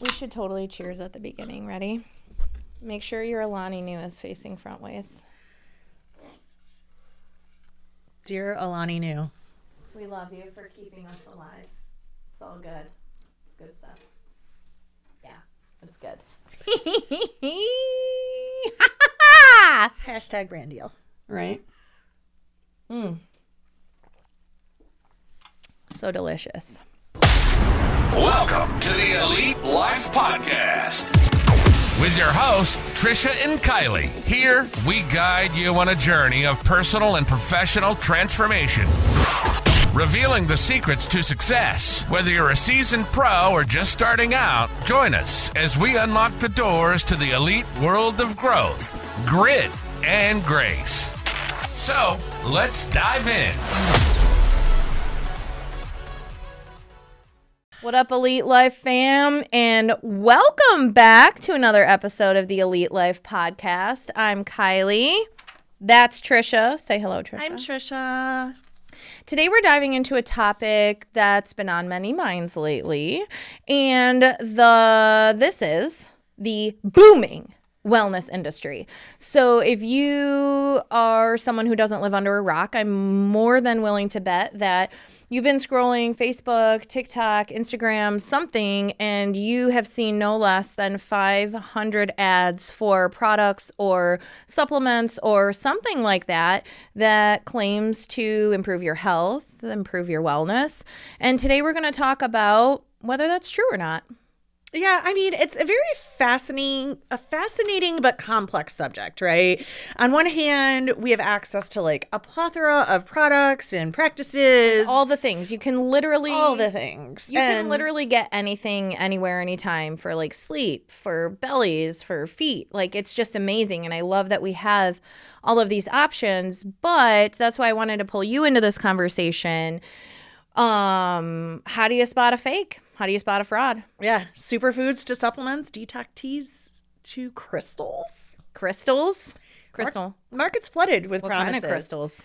We should totally cheers at the beginning. Ready? Make sure your Alani Nu is facing front ways. Dear Alani Nu. We love you for keeping us alive. It's all good. It's good stuff. Yeah, it's good. Hashtag brand deal. Right? So delicious. Welcome to the Elite Life Podcast with your hosts, Trisha and Kylee. Here, we guide you on a journey of personal and professional transformation, revealing the secrets to success. Whether you're a seasoned pro or just starting out, join us as we unlock the doors to the elite world of growth, grit, and grace. So, let's dive in. What up, Elite Life fam, and welcome back to another episode of the Elite Life Podcast. I'm Kylee. That's Trisha. Say hello, Trisha. I'm Trisha. Today we're diving into a topic that's been on many minds lately, and this is the booming wellness industry. So if you are someone who doesn't live under a rock, I'm more than willing to bet that you've been scrolling Facebook, TikTok, Instagram, something, and you have seen no less than 500 ads for products or supplements or something like that that claims to improve your health, improve your wellness. And today we're going to talk about whether that's true or not. Yeah, I mean, it's a very fascinating but complex subject, right? On one hand, we have access to like a plethora of products and practices. All the things. You can literally... All the things. You can literally get anything, anywhere, anytime for like sleep, for bellies, for feet. Like, it's just amazing. And I love that we have all of these options. But that's why I wanted to pull you into this conversation. How do you spot a fake? How do you spot a fraud? Yeah, superfoods to supplements, detox teas to crystals. Crystals? Crystal. Market's flooded with What promises. kind of crystals?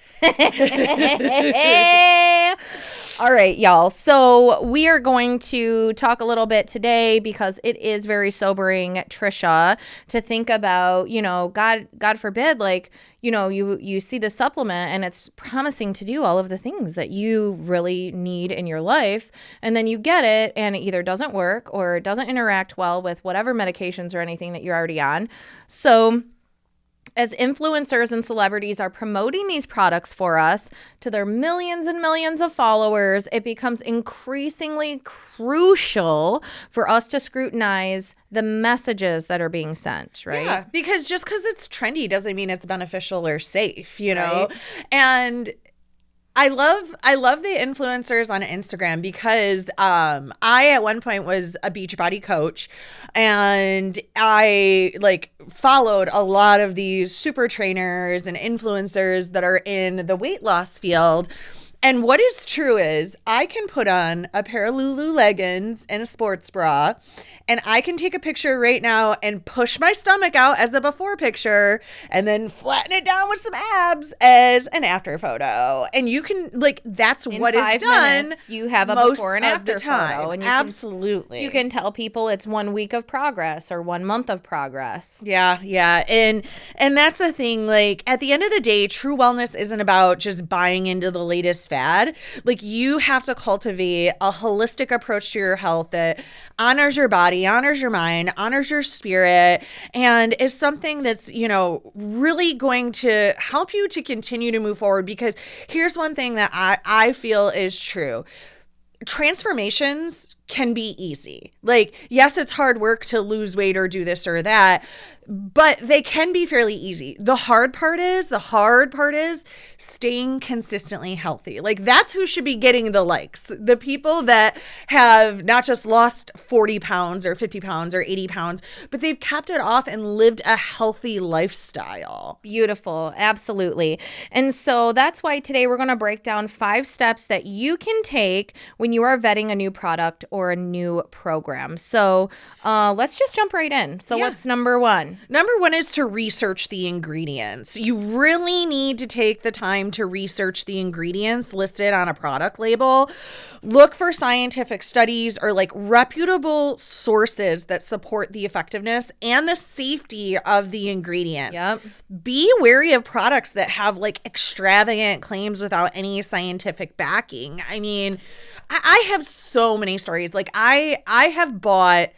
All right, y'all. So we are going to talk a little bit today because it is very sobering, Trisha, to think about, you know, God forbid, like, you know, you see the supplement and it's promising to do all of the things that you really need in your life. And then you get it and it either doesn't work or it doesn't interact well with whatever medications or anything that you're already on. So as influencers and celebrities are promoting these products for us to their millions and millions of followers, it becomes increasingly crucial for us to scrutinize the messages that are being sent, right? Yeah, because just because it's trendy doesn't mean it's beneficial or safe, you know? Right. And I love the influencers on Instagram because I at one point was a Beachbody coach and I like followed a lot of these super trainers and influencers that are in the weight loss field. And what is true is I can put on a pair of Lulu leggings and a sports bra and I can take a picture right now and push my stomach out as a before picture and then flatten it down with some abs as an after photo. And you can, like, that's in what is 5 done. Minutes, you have a most before and of after the time. photo. And Absolutely. You can tell people it's 1 week of progress or 1 month of progress. Yeah. And that's the thing, like, at the end of the day, true wellness isn't about just buying into the latest fad. Like, you have to cultivate a holistic approach to your health that honors your body, honors your mind, honors your spirit, and is something that's, you know, really going to help you to continue to move forward. Because here's one thing that I feel is true. Transformations can be easy. Like, yes, it's hard work to lose weight or do this or that, but they can be fairly easy. The hard part is staying consistently healthy. Like, that's who should be getting the likes. The people that have not just lost 40 pounds or 50 pounds or 80 pounds, but they've kept it off and lived a healthy lifestyle. Beautiful. Absolutely. And so that's why today we're going to break down 5 steps that you can take when you are vetting a new product or for a new program. So let's just jump right in. So what's number one? Number one is to research the ingredients. You really need to take the time to research the ingredients listed on a product label. Look for scientific studies or like reputable sources that support the effectiveness and the safety of the ingredients. Yep. Be wary of products that have like extravagant claims without any scientific backing. I mean, I have so many stories. Like I have bought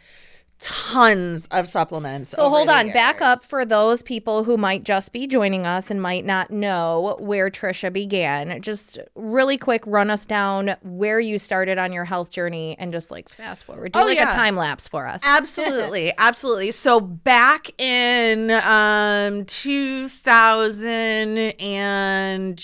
tons of supplements. So hold on, back up for those people who might just be joining us and might not know where Trisha began. Just really quick, run us down where you started on your health journey and just like fast forward. Do a time lapse for us. Absolutely. Absolutely. So back in 2000 and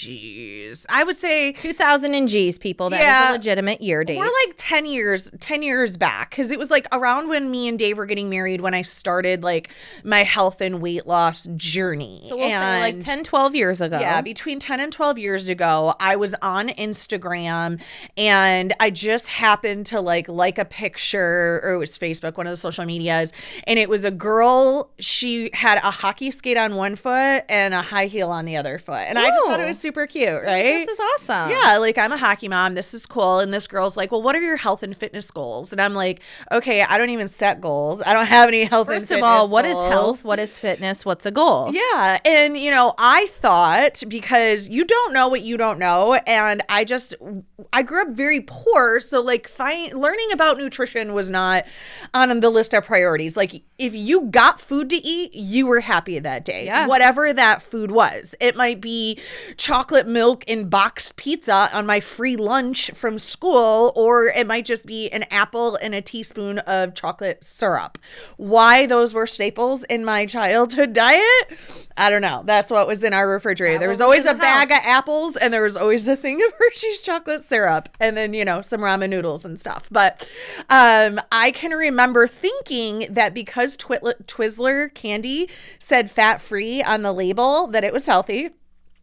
I would say 2000 and G's, people. That is a legitimate year date. We're like 10 years back, because it was like around when me and Dave were getting married when I started like my health and weight loss journey. So we'll say like 10, 12 years ago. Yeah, between 10 and 12 years ago, I was on Instagram and I just happened to like a picture, or it was Facebook, one of the social medias, and it was a girl. She had a hockey skate on one foot and a high heel on the other foot. And I just thought it was super cute, right? This is awesome. Yeah, like I'm a hockey mom. This is cool. And this girl's like, well, what are your health and fitness goals? And I'm like, okay, I don't even set goals. I don't have any health and fitness goals. First of all, what is health? What is fitness? What's a goal? Yeah. And, you know, I thought, because you don't know what you don't know. And I grew up very poor. So like learning about nutrition was not on the list of priorities. Like if you got food to eat, you were happy that day. Yeah. Whatever that food was. It might be chocolate milk and boxed pizza on my free lunch from school, or it might just be an apple and a teaspoon of chocolate syrup. Why those were staples in my childhood diet, I don't know. That's what was in our refrigerator. There was always a bag of apples, and there was always a thing of Hershey's chocolate syrup, and then, you know, some ramen noodles and stuff. But I can remember thinking that because Twizzler candy said fat-free on the label, that it was healthy.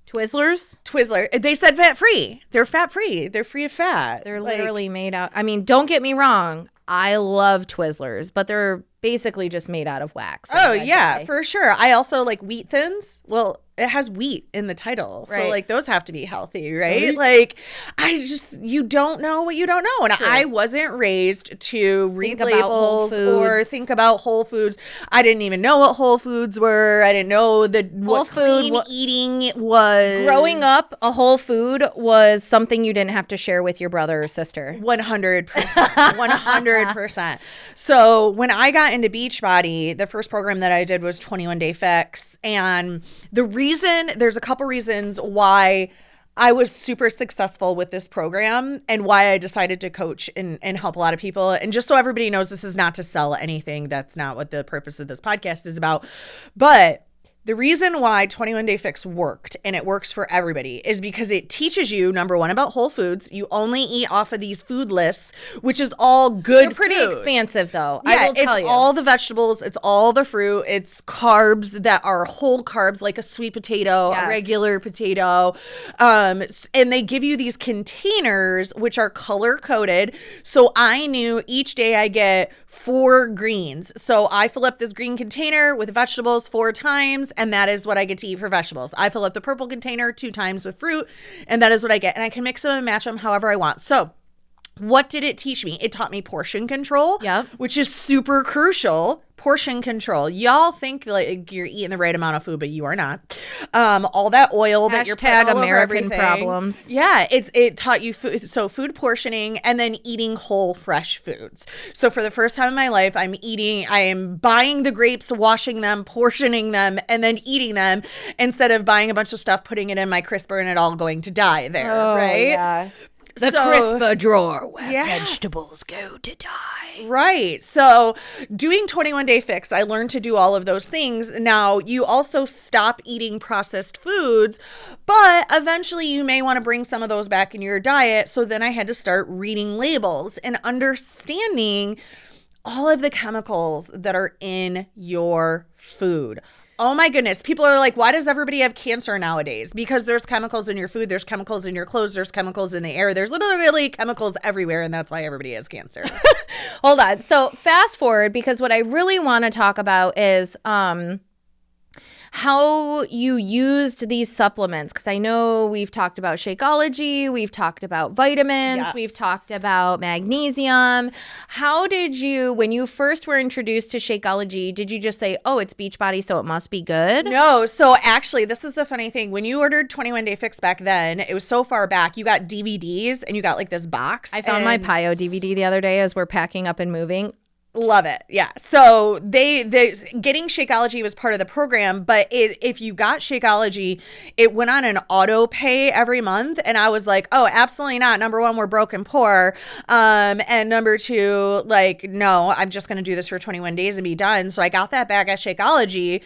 Twizzler. They said fat-free. They're fat-free. They're free of fat. They're literally made out. I mean, don't get me wrong. I love Twizzlers, but they're basically just made out of wax. Oh, yeah, for sure. I also like Wheat Thins. Well, it has wheat in the title. Right. So like those have to be healthy, right? Like you don't know what you don't know. And I wasn't raised to read labels or think about whole foods. I didn't even know what whole foods were. I didn't know what clean eating was. Growing up, a whole food was something you didn't have to share with your brother or sister. 100%. 100%. So when I got into Beachbody, the first program that I did was 21 Day Fix. And there's a couple reasons why I was super successful with this program and why I decided to coach and help a lot of people. And just so everybody knows, this is not to sell anything. That's not what the purpose of this podcast is about. But the reason why 21 Day Fix worked, and it works for everybody, is because it teaches you, number one, about whole foods. You only eat off of these food lists, which is all good. They're pretty expansive, though. Yeah, I will tell you. It's all the vegetables. It's all the fruit. It's carbs that are whole carbs, like a sweet potato, a regular potato. And they give you these containers, which are color coded. So I knew each day I get 4 greens. So I fill up this green container with vegetables 4 times. And that is what I get to eat for vegetables. I fill up the purple container 2 times with fruit, and that is what I get. And I can mix them and match them however I want. So what did it teach me? It taught me portion control, which is super crucial. Portion control. Y'all think like you're eating the right amount of food, but you are not. All that oil that you're putting all American over everything. problems. Yeah, it taught you food. So food portioning, and then eating whole fresh foods. So for the first time in my life, I am buying the grapes, washing them, portioning them, and then eating them instead of buying a bunch of stuff, putting it in my crisper, and it all going to die there, right? Yeah. The crisper drawer where vegetables go to die. Right. So doing 21 Day Fix, I learned to do all of those things. Now, you also stop eating processed foods, but eventually you may want to bring some of those back in your diet. So then I had to start reading labels and understanding all of the chemicals that are in your food. Oh my goodness. People are like, why does everybody have cancer nowadays? Because there's chemicals in your food, there's chemicals in your clothes, there's chemicals in the air. There's literally chemicals everywhere, and that's why everybody has cancer. Hold on. So fast forward, because what I really want to talk about is how you used these supplements, because I know we've talked about Shakeology, we've talked about vitamins, Yes. we've talked about magnesium. How did you, when you first were introduced to Shakeology, did you just say, oh, it's Beachbody, so it must be good? No, so actually, this is the funny thing. When you ordered 21 Day Fix back then, it was so far back, you got DVDs and you got like this box. I found my Pio DVD the other day as we're packing up and moving. Love it. Yeah. So they getting Shakeology was part of the program, but if you got Shakeology, it went on an auto pay every month. And I was like, oh, absolutely not. Number one, we're broke and poor. And number two, like, no, I'm just going to do this for 21 days and be done. So I got that bag at Shakeology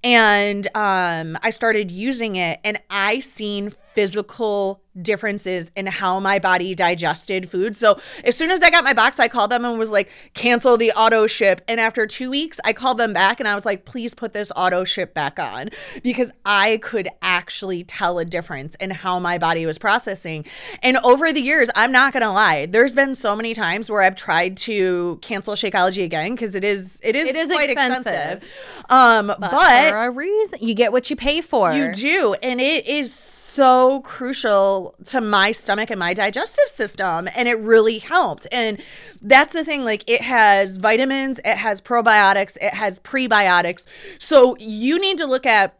and I started using it, and I seen physical differences in how my body digested food. So as soon as I got my box, I called them and was like, cancel the auto ship. And after 2 weeks, I called them back and I was like, please put this auto ship back on, because I could actually tell a difference in how my body was processing. And over the years, I'm not going to lie, there's been so many times where I've tried to cancel Shakeology again, because it is quite expensive. But for a reason, you get what you pay for. you do. And it is so crucial to my stomach and my digestive system, and it really helped. And that's the thing, like, it has vitamins, it has probiotics, it has prebiotics. So you need to look at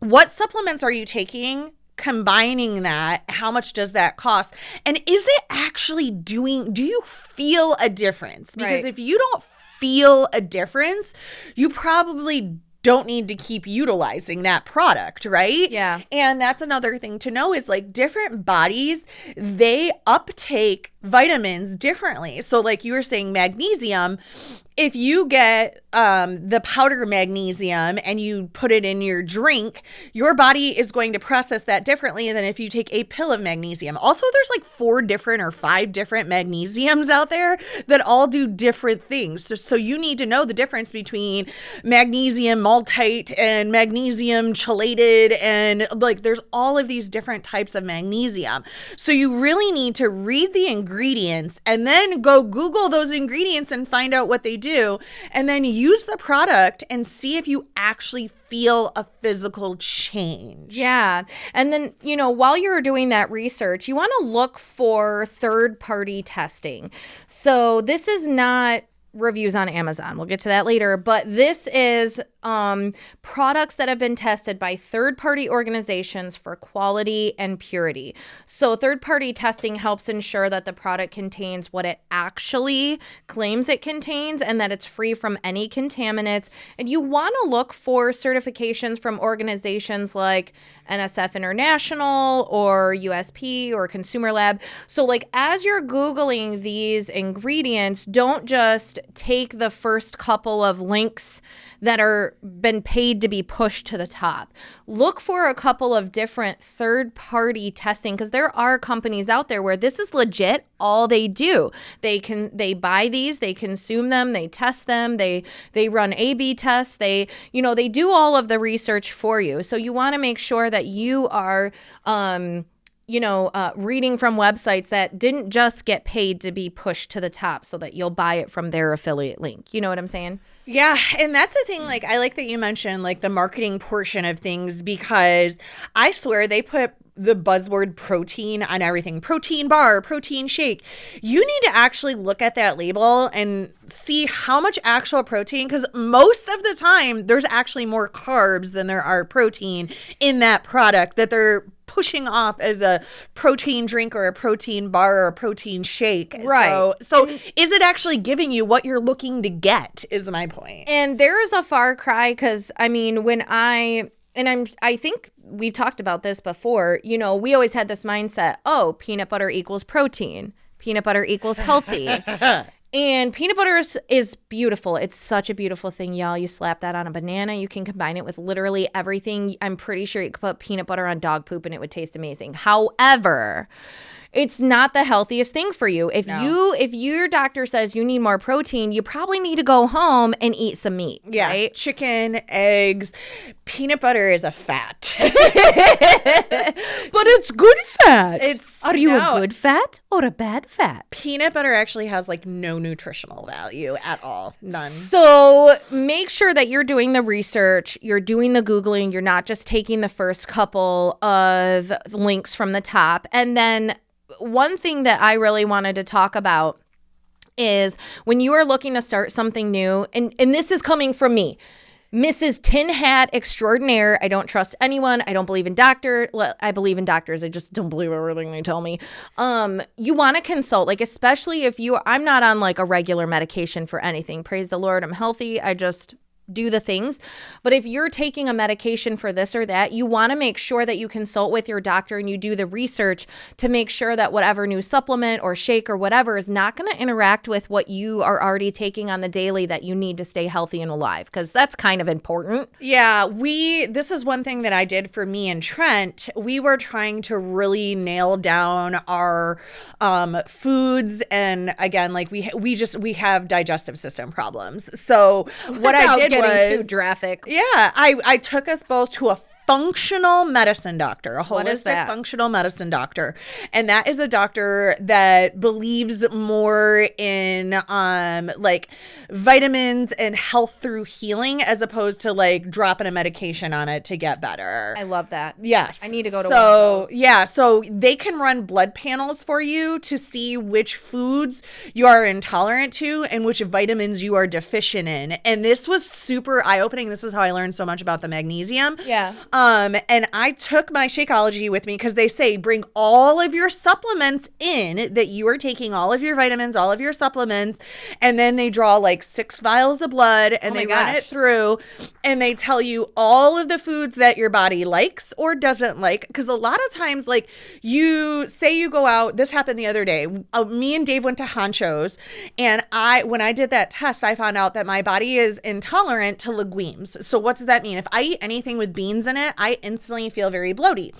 what supplements are you taking, combining that, how much does that cost, and is it actually do you feel a difference? Because if you don't feel a difference, you probably don't need to keep utilizing that product, right? Yeah. And that's another thing to know is, like, different bodies, they uptake vitamins differently. So like you were saying, magnesium, if you get the powder magnesium and you put it in your drink, your body is going to process that differently than if you take a pill of magnesium. Also, there's like 4 different or 5 different magnesiums out there that all do different things. So you need to know the difference between magnesium maltate and magnesium chelated, and like there's all of these different types of magnesium. So you really need to read the ingredients and then go Google those ingredients and find out what they do, and then use the product and see if you actually feel a physical change. Yeah. And then, you know, while you're doing that research, you want to look for third-party testing. So this is not reviews on Amazon. We'll get to that later. But this is products that have been tested by third-party organizations for quality and purity. So third-party testing helps ensure that the product contains what it actually claims it contains and that it's free from any contaminants. And you want to look for certifications from organizations like NSF International or USP or Consumer Lab. So like as you're Googling these ingredients, don't just take the first couple of links that are been paid to be pushed to the top. Look for a couple of different third-party testing, because there are companies out there where this is legit all they do. They buy these, they consume them, they test them, they run A/B tests, they do all of the research for you. So you want to make sure that you are reading from websites that didn't just get paid to be pushed to the top so that you'll buy it from their affiliate link. You know what I'm saying? Yeah. And that's the thing. Like, I like that you mentioned like the marketing portion of things, because I swear they put the buzzword protein on everything. Protein bar, protein shake. You need to actually look at that label and see how much actual protein, because most of the time there's actually more carbs than there are protein in that product that they're pushing off as a protein drink or a protein bar or a protein shake. Right. So is it actually giving you what you're looking to get, is my point. And there is a far cry, because I mean, I think we've talked about this before, we always had this mindset, oh, peanut butter equals protein. Peanut butter equals healthy. And peanut butter is beautiful. It's such a beautiful thing, y'all. You slap that on a banana. You can combine it with literally everything. I'm pretty sure you could put peanut butter on dog poop and it would taste amazing. However, it's not the healthiest thing for you. If your doctor says you need more protein, you probably need to go home and eat some meat. Yeah. Right? Chicken, eggs, peanut butter is a fat. But it's good fat. Are you no. a good fat or a bad fat? Peanut butter actually has like no nutritional value at all. None. So make sure that you're doing the research, you're doing the Googling, you're not just taking the first couple of links from the top. And then one thing that I really wanted to talk about is when you are looking to start something new, and this is coming from me, Mrs. Tin Hat Extraordinaire. I don't trust anyone. I don't believe in doctors. Well, I believe in doctors. I just don't believe everything they tell me. You want to consult, like, especially if I'm not on like a regular medication for anything. Praise the Lord, I'm healthy. I just do the things. But if you're taking a medication for this or that, you want to make sure that you consult with your doctor and you do the research to make sure that whatever new supplement or shake or whatever is not going to interact with what you are already taking on the daily that you need to stay healthy and alive, because that's kind of important. Yeah, this is one thing that I did for me and Trent. We were trying to really nail down our foods, and again, like we have digestive system problems. So what I did getting too graphic. Yeah, I took us both to a functional medicine doctor, a What is holistic that? functional medicine doctor. And that is a doctor that believes more in like vitamins and health through healing as opposed to like dropping a medication on it to get better. I love that. Yes. I need to go to one of those. Yeah, so they can run blood panels for you to see which foods you are intolerant to and which vitamins you are deficient in. And this was super eye-opening. This is how I learned so much about the magnesium. Yeah. And I took my Shakeology with me because they say bring all of your supplements in, that you are taking all of your vitamins, all of your supplements, and then they draw like 6 vials of blood and they run it through and they tell you all of the foods that your body likes or doesn't like. Because a lot of times, like you go out, this happened the other day. Me and Dave went to Honcho's, and when I did that test, I found out that my body is intolerant to legumes. So what does that mean? If I eat anything with beans in it, I instantly feel very bloaty.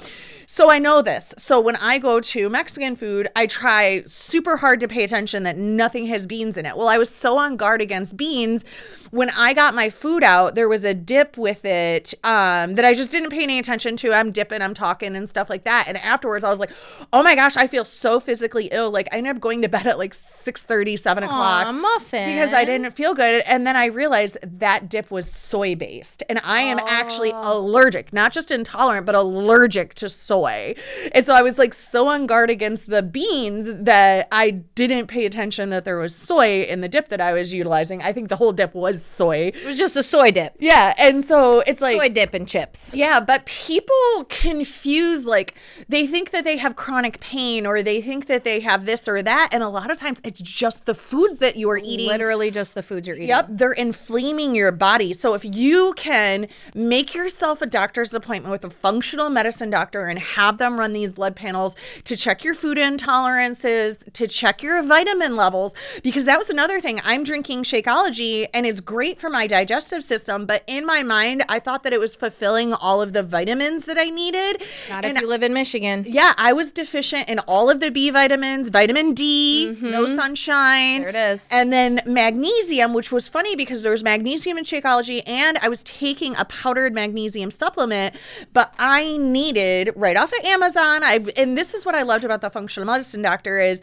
So I know this. So when I go to Mexican food, I try super hard to pay attention that nothing has beans in it. Well, I was so on guard against beans. When I got my food out, there was a dip with it that I just didn't pay any attention to. I'm dipping, I'm talking and stuff like that. And afterwards I was like, oh my gosh, I feel so physically ill. Like I ended up going to bed at like 6:30, 7 o'clock. Muffin. Because I didn't feel good. And then I realized that dip was soy based. And I am actually allergic, not just intolerant, but allergic to soy. And so I was like so on guard against the beans that I didn't pay attention that there was soy in the dip that I was utilizing. I think the whole dip was soy. It was just a soy dip. Yeah. And so it's like Soy dip and chips. yeah, but people confuse, like they think that they have chronic pain or they think that they have this or that. And a lot of times it's just the foods that you are eating. Literally just the foods you're eating. Yep, they're inflaming your body. So if you can make yourself a doctor's appointment with a functional medicine doctor and have them run these blood panels to check your food intolerances, to check your vitamin levels, because that was another thing. I'm drinking Shakeology and it's great for my digestive system, but in my mind, I thought that it was fulfilling all of the vitamins that I needed. Not if you live in Michigan. Yeah, I was deficient in all of the B vitamins, vitamin D, no sunshine. There it is. And then magnesium, which was funny because there was magnesium in Shakeology and I was taking a powdered magnesium supplement, but I needed right off of Amazon. And this is what I loved about the functional medicine doctor is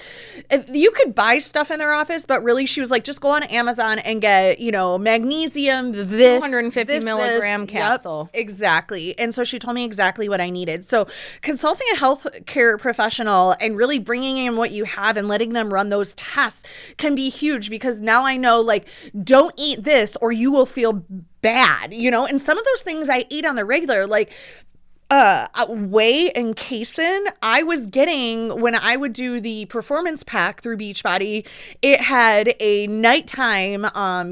you could buy stuff in their office, but really she was like, just go on Amazon and get, magnesium, this 250 milligram capsule. Yep, exactly. And so she told me exactly what I needed. So consulting a healthcare professional and really bringing in what you have and letting them run those tests can be huge, because now I know, like, don't eat this or you will feel bad, and some of those things I eat on the regular, like whey and casein, I was getting when I would do the performance pack through Beachbody. It had a nighttime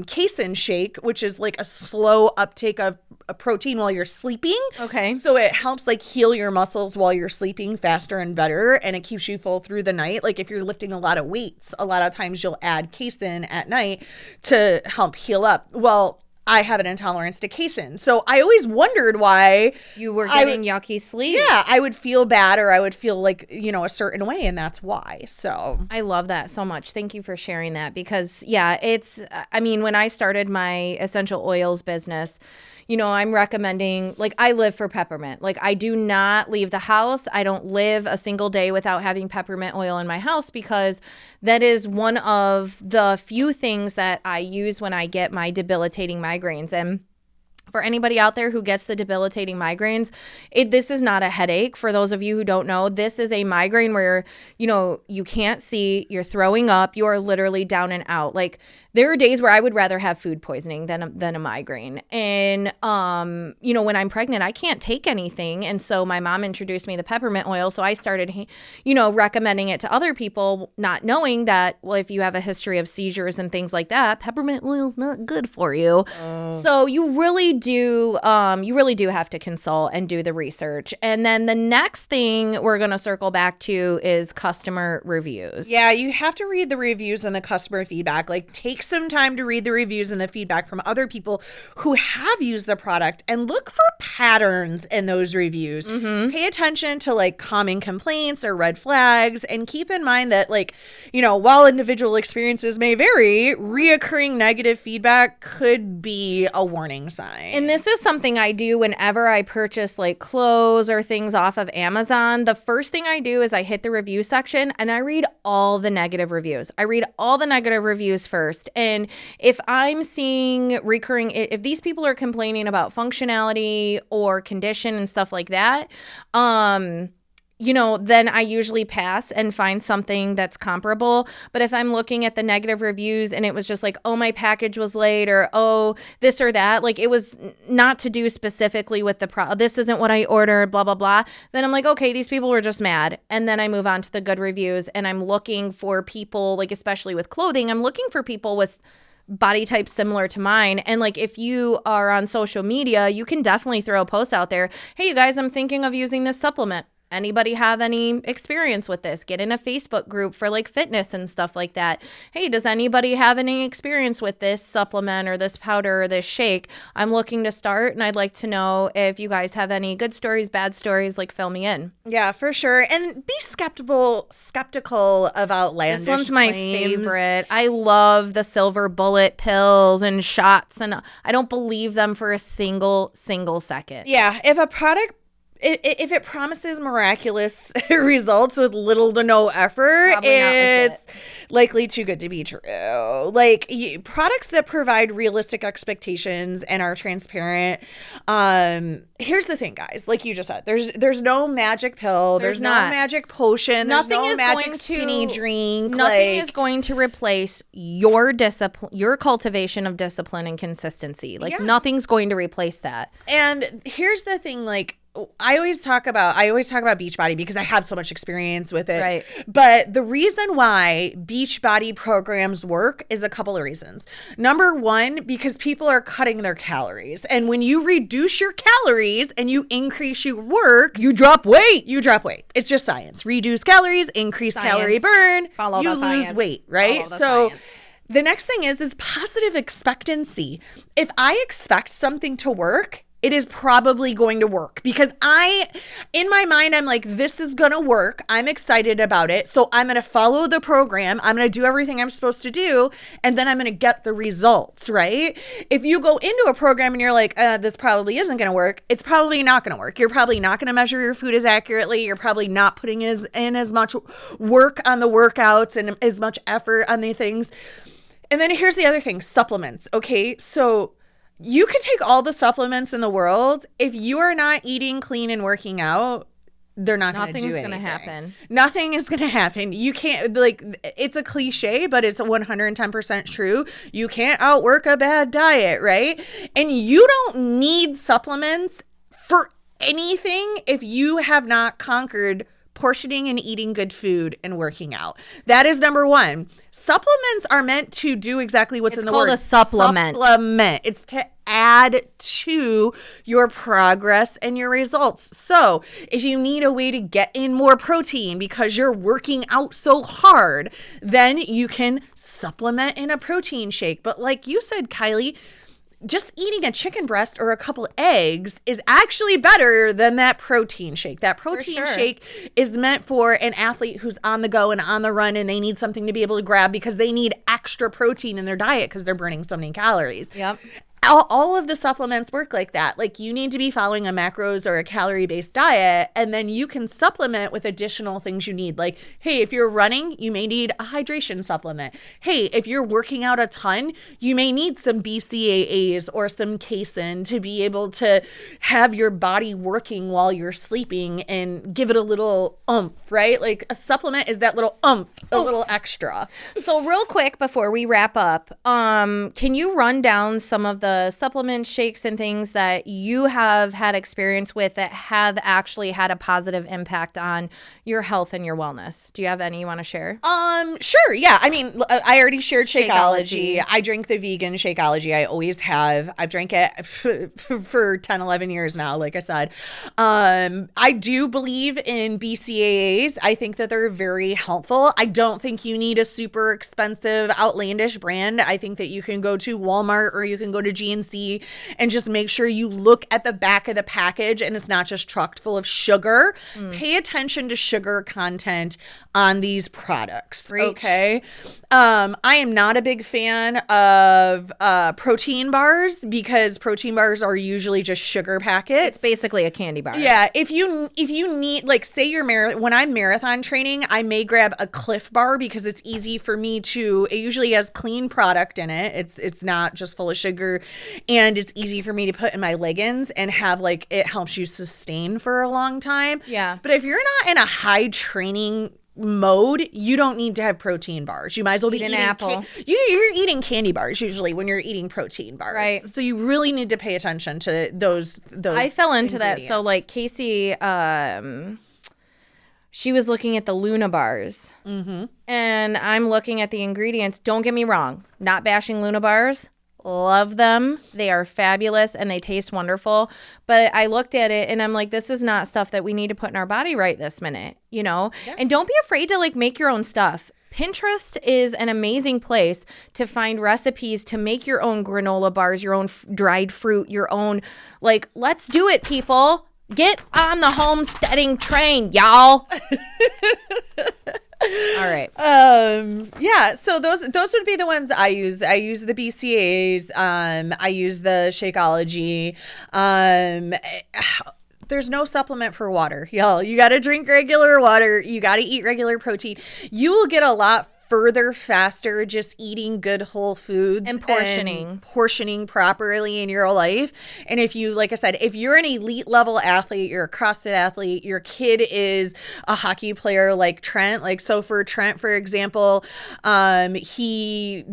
casein shake, which is like a slow uptake of a protein while you're sleeping. Okay. So it helps like heal your muscles while you're sleeping faster and better, and it keeps you full through the night. Like if you're lifting a lot of weights, a lot of times you'll add casein at night to help heal up. Well, I have an intolerance to casein. So I always wondered why You were getting yucky sleep. yeah, I would feel bad or I would feel like, a certain way, and that's why. So I love that so much. Thank you for sharing that because, yeah, when I started my essential oils business, I'm recommending, like, I live for peppermint. Like, I do not leave the house. I don't live a single day without having peppermint oil in my house because that is one of the few things that I use when I get my debilitating migraines. And for anybody out there who gets the debilitating migraines, this is not a headache. For those of you who don't know, this is a migraine where, you can't see, you're throwing up, you are literally down and out. Like, there are days where I would rather have food poisoning than a migraine. And, when I'm pregnant, I can't take anything. And so my mom introduced me the peppermint oil. So I started, recommending it to other people, not knowing that, well, if you have a history of seizures and things like that, peppermint oil is not good for you. So you really do have to consult and do the research. And then the next thing we're going to circle back to is customer reviews. yeah, you have to read the reviews and the customer feedback. Like, take some time to read the reviews and the feedback from other people who have used the product and look for patterns in those reviews. Pay attention to like common complaints or red flags, and keep in mind that, like, while individual experiences may vary, reoccurring negative feedback could be a warning sign. And this is something I do whenever I purchase like clothes or things off of Amazon. The first thing I do is I hit the review section and I read all the negative reviews. I read all the negative reviews first. And if I'm seeing if these people are complaining about functionality or condition and stuff like that, then I usually pass and find something that's comparable. But if I'm looking at the negative reviews and it was just like, oh, my package was late, or oh, this or that, like it was not to do specifically with this isn't what I ordered, blah, blah, blah. Then I'm like, okay, these people were just mad. And then I move on to the good reviews, and I'm looking for people, like especially with clothing, I'm looking for people with body type similar to mine. And like, if you are on social media, you can definitely throw a post out there. Hey, you guys, I'm thinking of using this supplement. Anybody have any experience with this? Get in a Facebook group for like fitness and stuff like that. Hey, does anybody have any experience with this supplement or this powder or this shake? I'm looking to start, and I'd like to know if you guys have any good stories, bad stories, like fill me in. Yeah, for sure. And be skeptical of outlandish This one's my claims. favorite. I love the silver bullet pills and shots, and I don't believe them for a single second. Yeah, if a product, if it promises miraculous results with little to no effort, Probably not legit. it's likely too good to be true. Like, products that provide realistic expectations and are transparent. Here's the thing, guys. Like you just said, there's no magic pill. There's no not. magic potion. Nothing there's is no magic going to skinny drink. Nothing is going to replace your discipline, your cultivation of discipline and consistency. Like nothing's going to replace that. And here's the thing, like, I always talk about Beachbody because I have so much experience with it. Right. But the reason why Beachbody programs work is a couple of reasons. Number one, because people are cutting their calories. And when you reduce your calories and you increase your work, You drop weight. you drop weight. It's just science. Reduce calories, increase calorie burn, Follow you the lose science. weight, right? Follow the So science. the next thing is positive expectancy. If I expect something to work, it is probably going to work, because in my mind, I'm like, this is going to work. I'm excited about it. So I'm going to follow the program. I'm going to do everything I'm supposed to do. And then I'm going to get the results, right? If you go into a program and you're like, this probably isn't going to work, it's probably not going to work. You're probably not going to measure your food as accurately. You're probably not putting in as much work on the workouts and as much effort on the things. And then here's the other thing, supplements. Okay. So you could take all the supplements in the world. If you are not eating clean and working out, they're not going to do anything. Nothing's going to happen. Nothing is going to happen. You can't, like, it's a cliche, but it's 110% true. You can't outwork a bad diet, right? And you don't need supplements for anything if you have not conquered portioning and eating good food and working out. That is number one. Supplements are meant to do exactly what's in the word. It's called a supplement. Supplement. It's to add to your progress and your results. So if you need a way to get in more protein because you're working out so hard, then you can supplement in a protein shake. But like you said, Kylie, just eating a chicken breast or a couple eggs is actually better than that protein shake. That protein shake is meant for an athlete who's on the go and on the run, and they need something to be able to grab because they need extra protein in their diet because they're burning so many calories. Yep. All of the supplements work like that. Like, you need to be following a macros or a calorie-based diet, and then you can supplement with additional things you need. Like, hey, if you're running, you may need a hydration supplement. Hey, if you're working out a ton, you may need some BCAAs or some casein to be able to have your body working while you're sleeping and give it a little oomph, right? Like, a supplement is that little oomph, a little extra. So real quick before we wrap up, can you run down some of the supplement shakes and things that you have had experience with that have actually had a positive impact on your health and your wellness? Do you have any you want to share? Sure. Yeah. I mean, I already shared Shakeology. Shakeology. I drink the vegan Shakeology. I always have. I've drank it for 10, 11 years now, like I said. I do believe in BCAAs. I think that they're very helpful. I don't think you need a super expensive, outlandish brand. I think that you can go to Walmart or you can go to GNC and just make sure you look at the back of the package and it's not just trucked full of sugar. Pay attention to sugar content on these products. Preach. Okay. I am not a big fan of protein bars because protein bars are usually just sugar packets. It's basically a candy bar. Yeah, if you need, like, say when I'm marathon training, I may grab a Cliff Bar because it's easy for me to. It usually has clean product in it. It's not just full of sugar, and it's easy for me to put in my leggings and have, like, it helps you sustain for a long time. Yeah. But if you're not in a high training mode, you don't need to have protein bars. You might as well be Eat an eating apple. you're eating candy bars usually when you're eating protein bars. Right. So you really need to pay attention to those I fell into that. So ingredients. like Casey, she was looking at the Luna bars, and I'm looking at the ingredients. Don't get me wrong, not bashing Luna bars. Love them. They are fabulous and they taste wonderful. But I looked at it and I'm like, this is not stuff that we need to put in our body right this minute, you know? Yeah. And don't be afraid to like make your own stuff. Pinterest is an amazing place to find recipes to make your own granola bars, your own dried fruit, your own, like, let's do it, people. Get on the homesteading train, y'all. All right. Yeah, so those would be the ones I use. I use the BCAAs. I use the Shakeology. There's no supplement for water, y'all. You got to drink regular water. You got to eat regular protein. You will get a lot further faster just eating good whole foods and portioning properly in your life. And if you, like I said, if you're an elite level athlete, you're a CrossFit athlete, your kid is a hockey player like Trent, like, so for Trent, for example, he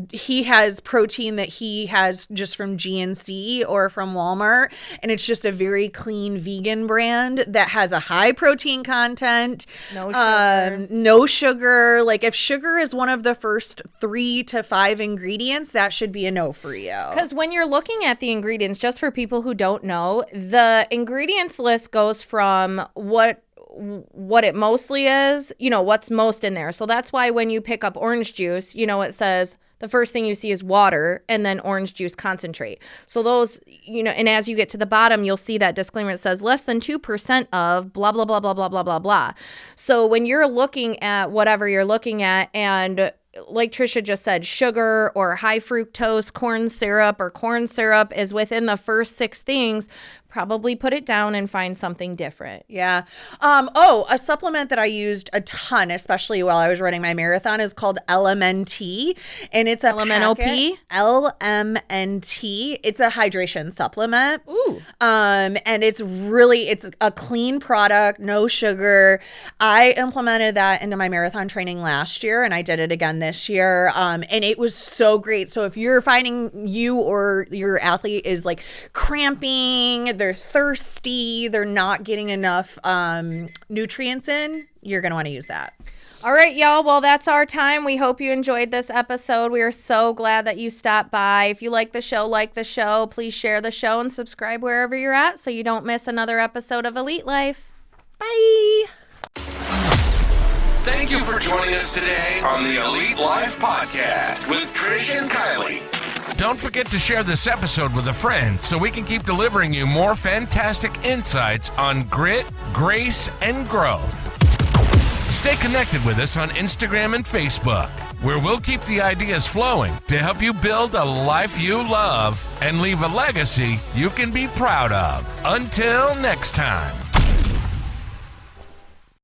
has protein that he has just from GNC or from Walmart, and it's just a very clean vegan brand that has a high protein content, no sugar. Like, if sugar is one of the first 3 to 5 ingredients, that should be a no for you. Because when you're looking at the ingredients, just for people who don't know, the ingredients list goes from what it mostly is, you know, what's most in there. So that's why when you pick up orange juice, you know, it says the first thing you see is water and then orange juice concentrate. So those, you know, and as you get to the bottom, you'll see that disclaimer. It says less than 2% of blah, blah, blah, blah, blah, blah, blah, blah. So when you're looking at whatever you're looking at, and like Trisha just said, sugar or high fructose corn syrup is within the first 6 things, probably put it down and find something different. Yeah. A supplement that I used a ton, especially while I was running my marathon, is called LMNT, and it's a LMNOP? LMNT. It's a hydration supplement. Ooh. And it's a clean product, no sugar. I implemented that into my marathon training last year, and I did it again this year. And it was so great. So if you're finding you or your athlete is like cramping, they're thirsty, they're not getting enough nutrients in, you're going to want to use that. All right, y'all. Well, that's our time. We hope you enjoyed this episode. We are so glad that you stopped by. If you like the show, please share the show and subscribe wherever you're at so you don't miss another episode of Elite Life. Bye. Thank you for joining us today on the Elite Life Podcast with Trish and Kylee. Don't forget to share this episode with a friend so we can keep delivering you more fantastic insights on grit, grace, and growth. Stay connected with us on Instagram and Facebook, where we'll keep the ideas flowing to help you build a life you love and leave a legacy you can be proud of. Until next time.